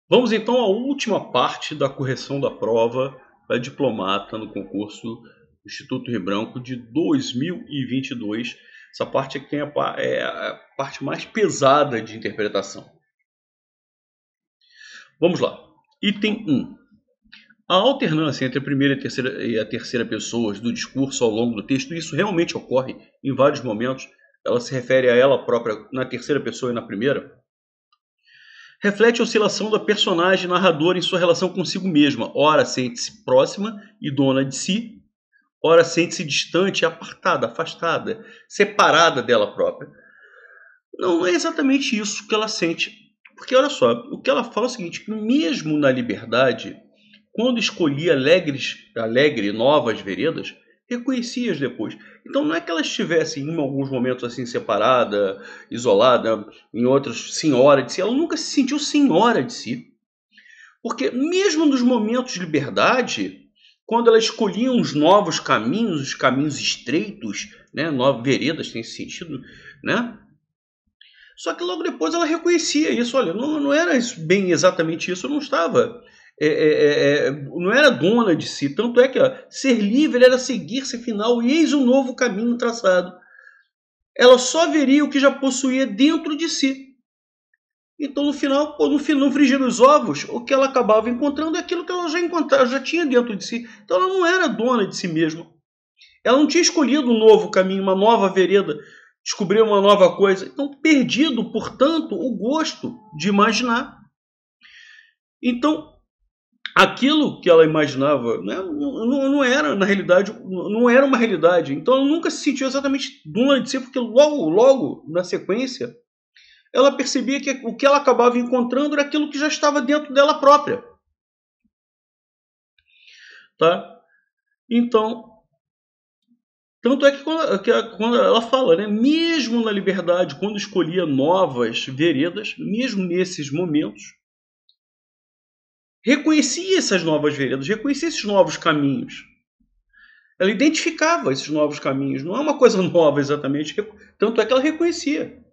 Vamos então à última parte da correção da prova para diplomata no concurso Instituto Rio Branco de 2022. Essa parte aqui é a parte mais pesada de interpretação. Vamos lá. Item 1. A alternância entre a primeira e a terceira pessoas do discurso ao longo do texto, isso realmente ocorre em vários momentos. Ela se refere a ela própria na terceira pessoa e na primeira. Reflete a oscilação da personagem narradora em sua relação consigo mesma. Ora sente-se próxima e dona de si, ora sente-se distante, apartada, afastada, separada dela própria. Não é exatamente isso que ela sente. Porque olha só, o que ela fala é o seguinte, que mesmo na liberdade, quando escolhia alegre novas veredas, reconhecia-as depois. Então não é que ela estivesse em alguns momentos assim separada, isolada, em outros senhora de si. Ela nunca se sentiu senhora de si. Porque mesmo nos momentos de liberdade, quando ela escolhia uns novos caminhos, os caminhos estreitos, né, novas veredas tem esse sentido, né? Só que logo depois ela reconhecia isso. Olha, não era bem exatamente isso, eu não estava... não era dona de si, tanto é que ser livre era seguir-se final e eis um novo caminho traçado. Ela só veria o que já possuía dentro de si. Então no final, no frigir dos ovos, o que ela acabava encontrando é aquilo que ela já tinha dentro de si. Então ela não era dona de si mesma. Ela não tinha escolhido um novo caminho, uma nova vereda, descobrir uma nova coisa. Então perdido, portanto, o gosto de imaginar. Então aquilo que ela imaginava, né, não era na realidade, não era uma realidade. Então ela nunca se sentiu exatamente dona de si, porque logo na sequência ela percebia que o que ela acabava encontrando era aquilo que já estava dentro dela própria. Tá? Então, tanto é que quando ela fala, né, mesmo na liberdade, quando escolhia novas veredas, mesmo nesses momentos, reconhecia essas novas veredas, reconhecia esses novos caminhos. Ela identificava esses novos caminhos. Não é uma coisa nova exatamente. Tanto é que ela reconhecia.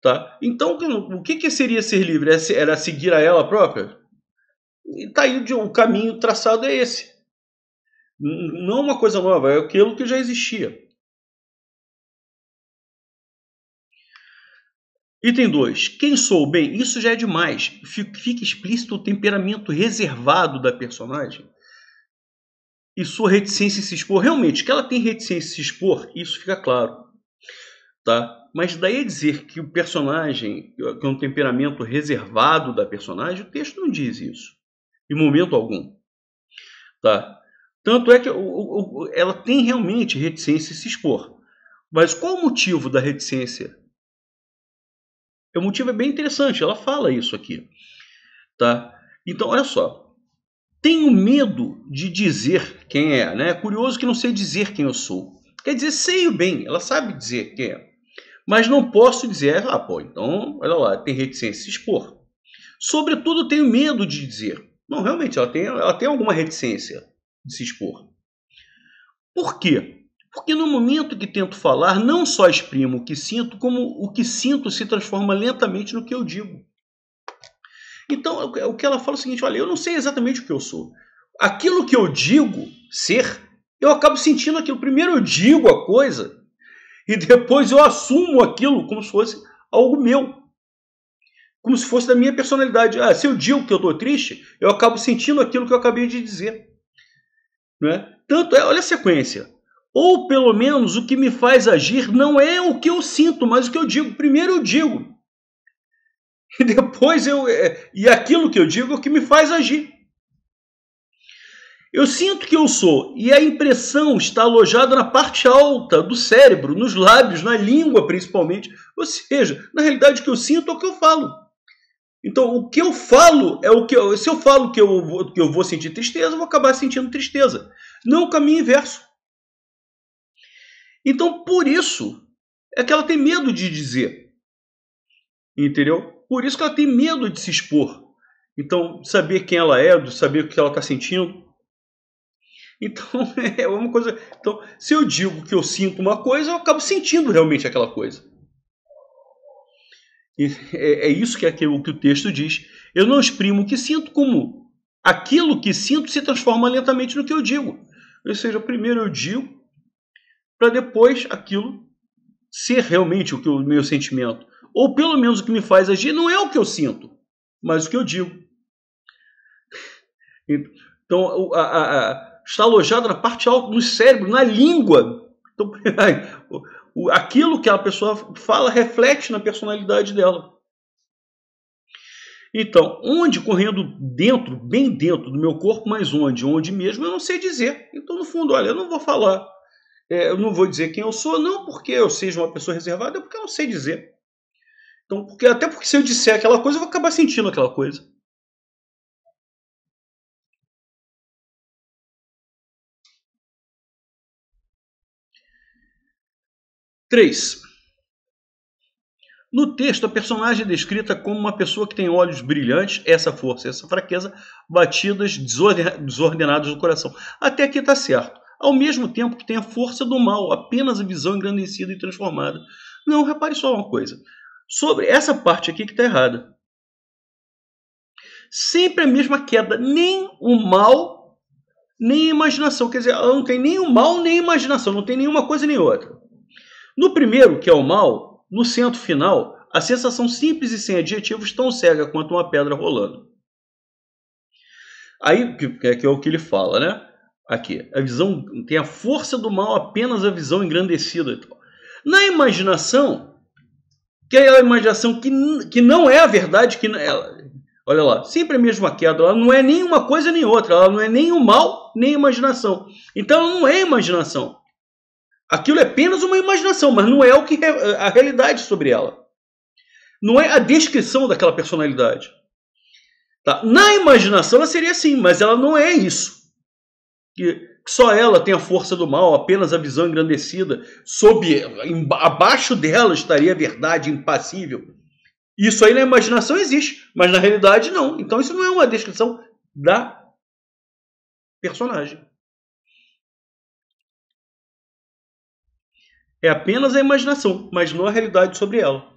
Tá? Então, o que seria ser livre? Era seguir a ela própria? E tá aí, o caminho traçado é esse. Não é uma coisa nova, é aquilo que já existia. Item 2. Quem sou? Bem, isso já é demais. Fica explícito o temperamento reservado da personagem e sua reticência em se expor. Realmente, que ela tem reticência em se expor, isso fica claro. Tá? Mas daí a dizer que o personagem, que é um temperamento reservado da personagem, o texto não diz isso. Em momento algum. Tá? Tanto é que ela tem realmente reticência em se expor. Mas qual o motivo da reticência? O motivo é bem interessante, ela fala isso aqui. Tá? Então, olha só. Tenho medo de dizer quem é. Né? É curioso que não sei dizer quem eu sou. Quer dizer, sei bem, ela sabe dizer quem é. Mas não posso dizer, então, olha lá, tem reticência em se expor. Sobretudo, tenho medo de dizer. Não, realmente, ela tem alguma reticência de se expor. Por quê? Porque no momento que tento falar, não só exprimo o que sinto, como o que sinto se transforma lentamente no que eu digo. Então, o que ela fala é o seguinte, olha, eu não sei exatamente o que eu sou. Aquilo que eu digo ser, eu acabo sentindo aquilo. Primeiro eu digo a coisa, e depois eu assumo aquilo como se fosse algo meu. Como se fosse da minha personalidade. Se eu digo que eu estou triste, eu acabo sentindo aquilo que eu acabei de dizer. Né? Tanto é, olha a sequência. Ou pelo menos o que me faz agir não é o que eu sinto, mas o que eu digo. Primeiro eu digo. E depois e aquilo que eu digo é o que me faz agir. Eu sinto que eu sou, e a impressão está alojada na parte alta do cérebro, nos lábios, na língua principalmente. Ou seja, na realidade o que eu sinto é o que eu falo. Então, o que eu falo é o que se eu falo que eu vou sentir tristeza, eu vou acabar sentindo tristeza. Não o caminho inverso. Então, por isso é que ela tem medo de dizer. Entendeu? Por isso que ela tem medo de se expor. Então, saber quem ela é, de saber o que ela está sentindo. Então, é uma coisa. Então, se eu digo que eu sinto uma coisa, eu acabo sentindo realmente aquela coisa. E é isso que que o texto diz. Eu não exprimo o que sinto como aquilo que sinto se transforma lentamente no que eu digo. Ou seja, primeiro eu digo, para depois aquilo ser realmente o meu sentimento. Ou pelo menos o que me faz agir não é o que eu sinto, mas o que eu digo. Então, está alojado na parte alta do cérebro, na língua. Então, aquilo que a pessoa fala reflete na personalidade dela. Então, onde correndo dentro, bem dentro do meu corpo, mas onde mesmo, eu não sei dizer. Então, no fundo, olha, eu não vou falar, eu não vou dizer quem eu sou, não porque eu seja uma pessoa reservada, é porque eu não sei dizer. Então, até porque se eu disser aquela coisa, eu vou acabar sentindo aquela coisa. Três. No texto, a personagem é descrita como uma pessoa que tem olhos brilhantes, essa força e essa fraqueza, batidas desordenadas no coração. Até aqui está certo. Ao mesmo tempo que tem a força do mal, apenas a visão engrandecida e transformada. Não, repare só uma coisa. Sobre essa parte aqui que está errada. Sempre a mesma queda, nem o mal, nem a imaginação. Quer dizer, ela não tem nem o mal, nem a imaginação, não tem nenhuma coisa nem outra. No primeiro, que é o mal, no centro final, a sensação simples e sem adjetivos tão cega quanto uma pedra rolando. Aí, que é o que ele fala, né? Aqui, a visão tem a força do mal, apenas a visão engrandecida. Na imaginação, que é a imaginação que não é a verdade, olha lá, sempre a mesma queda, ela não é nem uma coisa nem outra, ela não é nem o mal, nem a imaginação. Então ela não é imaginação. Aquilo é apenas uma imaginação, mas não é o que é a realidade sobre ela. Não é a descrição daquela personalidade. Tá? Na imaginação ela seria assim, mas ela não é isso. Que só ela tem a força do mal, apenas a visão engrandecida. Abaixo dela estaria a verdade impassível. Isso aí na imaginação existe, mas na realidade não. Então isso não é uma descrição da personagem. É apenas a imaginação, mas não a realidade sobre ela.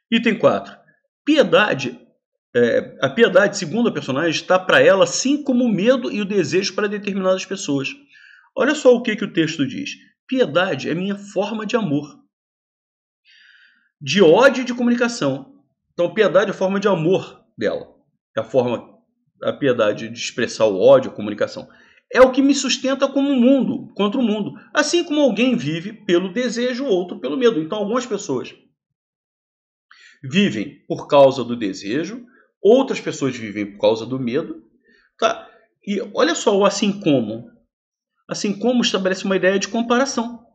Item 4. Piedade. A piedade, segundo a personagem, está para ela assim como o medo e o desejo para determinadas pessoas. Olha só o que o texto diz. Piedade é minha forma de amor. De ódio e de comunicação. Então, piedade é a forma de amor dela. É a piedade de expressar o ódio, a comunicação. É o que me sustenta como um mundo, contra o mundo. Assim como alguém vive pelo desejo, outro pelo medo. Então, algumas pessoas vivem por causa do desejo, outras pessoas vivem por causa do medo. Tá? E olha só o assim como. Assim como estabelece uma ideia de comparação.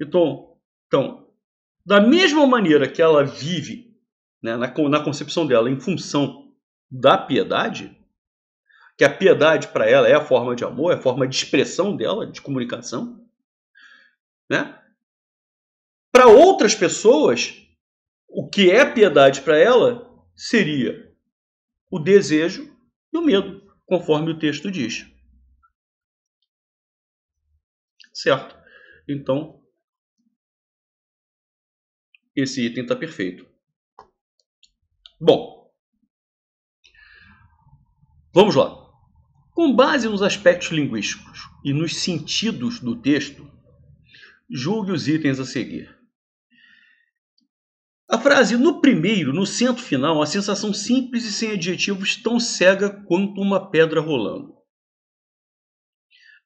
Então da mesma maneira que ela vive, né, na concepção dela, em função da piedade, que a piedade para ela é a forma de amor, é a forma de expressão dela, de comunicação, né? Para outras pessoas, o que é piedade para ela seria o desejo e o medo, conforme o texto diz. Certo? Então, esse item está perfeito. Bom, vamos lá. Com base nos aspectos linguísticos e nos sentidos do texto, julgue os itens a seguir. A frase no primeiro, no centro final, a sensação simples e sem adjetivos tão cega quanto uma pedra rolando.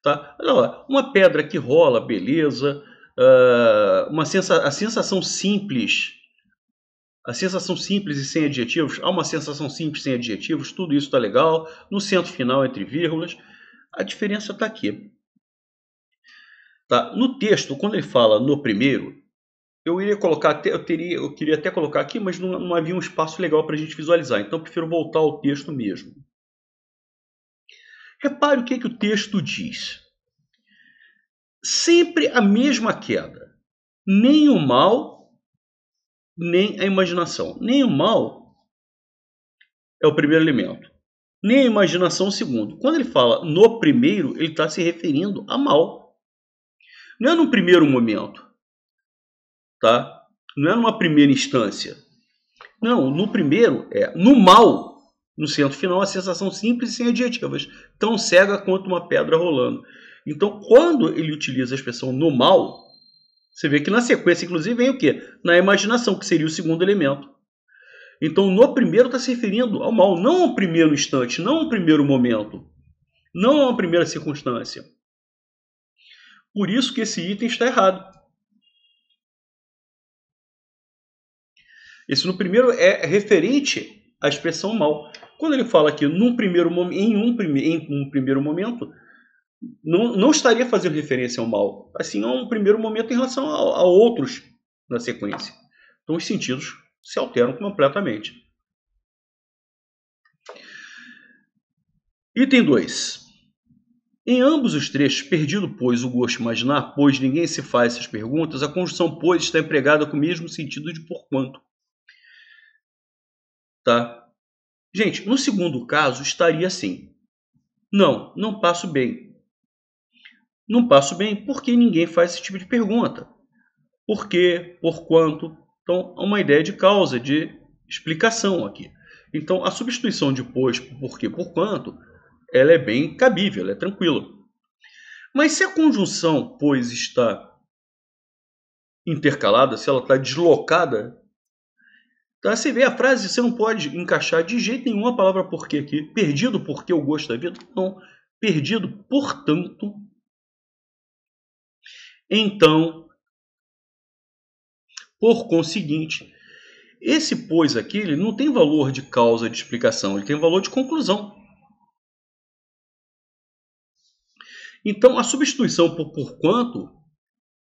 Tá? Olha lá, uma pedra que rola, beleza. A sensação simples. A sensação simples e sem adjetivos. Há uma sensação simples sem adjetivos, tudo isso está legal. No centro final, entre vírgulas. A diferença está aqui. Tá? No texto, quando ele fala no primeiro, eu queria até colocar aqui, mas não havia um espaço legal para a gente visualizar. Então eu prefiro voltar ao texto mesmo. Repare o que o texto diz. Sempre a mesma queda. Nem o mal, nem a imaginação. Nem o mal é o primeiro elemento. Nem a imaginação o segundo. Quando ele fala no primeiro, ele está se referindo a mal. Não é no primeiro momento. Tá? Não é numa primeira instância. Não, no primeiro é no mal. No centro final, a sensação simples e sem adjetivas. Tão cega quanto uma pedra rolando. Então, quando ele utiliza a expressão no mal, você vê que na sequência, inclusive, vem o quê? Na imaginação, que seria o segundo elemento. Então, no primeiro está se referindo ao mal, não ao primeiro instante, não ao primeiro momento, não a uma primeira circunstância. Por isso que esse item está errado. Esse no primeiro é referente à expressão mal. Quando ele fala aqui em um primeiro momento, não estaria fazendo referência ao mal, assim, a um primeiro momento em relação a outros na sequência. Então os sentidos se alteram completamente. Item 2. Em ambos os trechos, perdido, pois, o gosto de imaginar, pois ninguém se faz essas perguntas, a conjunção pois está empregada com o mesmo sentido de porquanto. Tá? Gente, no segundo caso estaria assim. Não passo bem. Não passo bem porque ninguém faz esse tipo de pergunta. Por quê? Por quanto? Então, há uma ideia de causa, de explicação aqui. Então, a substituição de pois por porquê, por quanto, ela é bem cabível, ela é tranquila. Mas se a conjunção pois está intercalada, se ela está deslocada, tá? Você vê a frase, você não pode encaixar de jeito nenhum a palavra porquê aqui. Perdido porque o gosto da vida? Não. Perdido, portanto. Então, por conseguinte, esse pois aqui ele não tem valor de causa, de explicação, ele tem valor de conclusão. Então, a substituição por porquanto,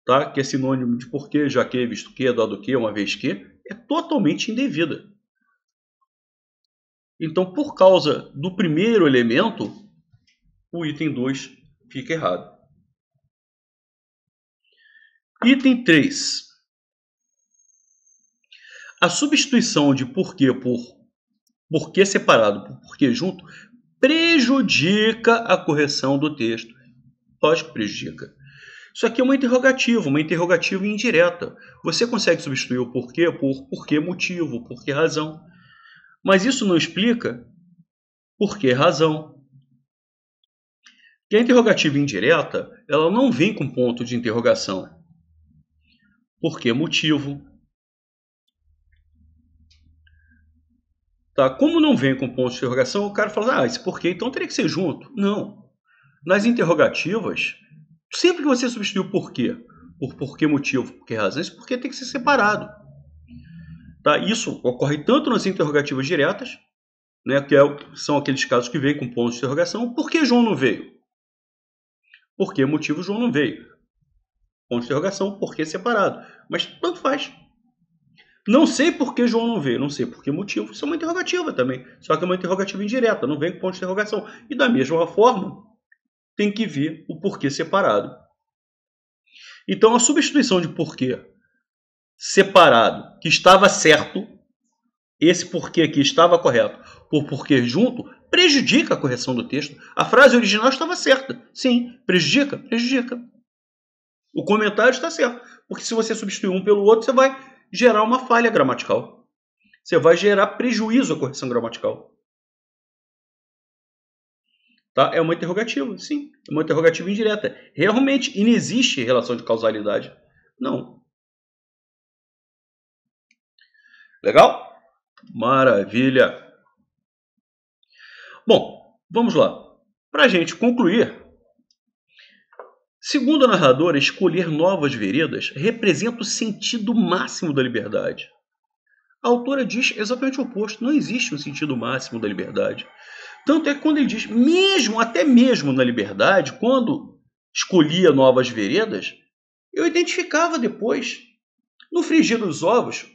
tá? Que é sinônimo de porquê, já que, visto que, dado que, uma vez que, é totalmente indevida. Então, por causa do primeiro elemento, o item 2 fica errado. Item 3. A substituição de porquê por porquê separado por porquê junto prejudica a correção do texto. Lógico que prejudica. Isso aqui é uma interrogativa indireta. Você consegue substituir o porquê por porquê motivo, porquê razão. Mas isso não explica porquê razão. Porque a interrogativa indireta, ela não vem com ponto de interrogação. Porquê motivo. Tá? Como não vem com ponto de interrogação, o cara fala, esse porquê então teria que ser junto. Não. Nas interrogativas, sempre que você substitui o porquê por porquê motivo, porquê razão, esse porquê tem que ser separado. Tá? Isso ocorre tanto nas interrogativas diretas, né, são aqueles casos que vêm com ponto de interrogação. Por que João não veio? Por que motivo João não veio? Ponto de interrogação, porquê separado. Mas tanto faz. Não sei por que João não veio, não sei por que motivo. Isso é uma interrogativa também. Só que é uma interrogativa indireta, não vem com ponto de interrogação. E da mesma forma, tem que vir o porquê separado. Então, a substituição de porquê separado, que estava certo, esse porquê aqui estava correto, por porquê junto, prejudica a correção do texto. A frase original estava certa. Sim, prejudica? Prejudica. O comentário está certo. Porque se você substituir um pelo outro, você vai gerar uma falha gramatical. Você vai gerar prejuízo à correção gramatical. Tá? É uma interrogativa, sim. É uma interrogativa indireta. Realmente inexiste relação de causalidade. Não. Legal? Maravilha. Bom, vamos lá. Para a gente concluir, segundo a narradora, escolher novas veredas representa o sentido máximo da liberdade. A autora diz exatamente o oposto. Não existe um sentido máximo da liberdade. Tanto é que quando ele diz, até mesmo na liberdade, quando escolhia novas veredas, eu identificava depois. No frigir dos ovos,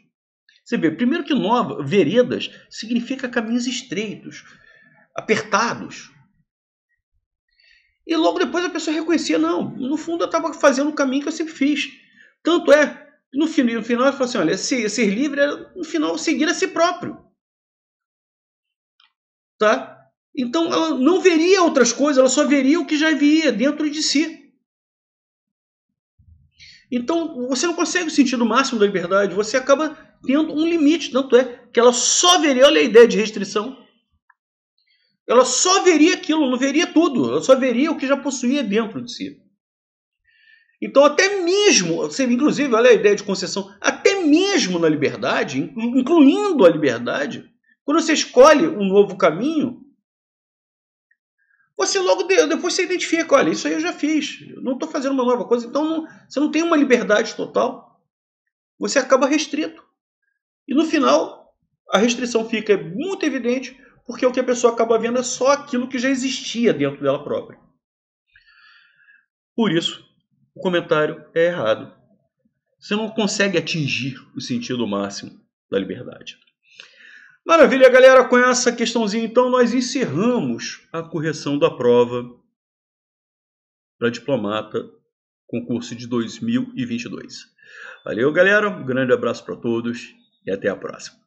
você vê, primeiro que veredas significa caminhos estreitos, apertados. E logo depois a pessoa reconhecia, não, no fundo eu estava fazendo o caminho que eu sempre fiz. Tanto é, no final ele falou assim, olha, ser livre é, no final, seguir a si próprio. tá? Então ela não veria outras coisas, ela só veria o que já via dentro de si. Então você não consegue o sentido máximo da liberdade, você acaba tendo um limite, tanto é que ela só veria, olha a ideia de restrição, ela só veria aquilo, não veria tudo, ela só veria o que já possuía dentro de si. Então até mesmo, inclusive, olha a ideia de concessão, até mesmo na liberdade, incluindo a liberdade, quando você escolhe um novo caminho, você logo depois você identifica, olha, isso aí eu já fiz, eu não estou fazendo uma nova coisa, então você não tem uma liberdade total, você acaba restrito. E no final, a restrição fica muito evidente, porque o que a pessoa acaba vendo é só aquilo que já existia dentro dela própria. Por isso, o comentário é errado. Você não consegue atingir o sentido máximo da liberdade. Maravilha, galera. Com essa questãozinha, então, nós encerramos a correção da prova para diplomata, concurso de 2022. Valeu, galera. Um grande abraço para todos e até a próxima.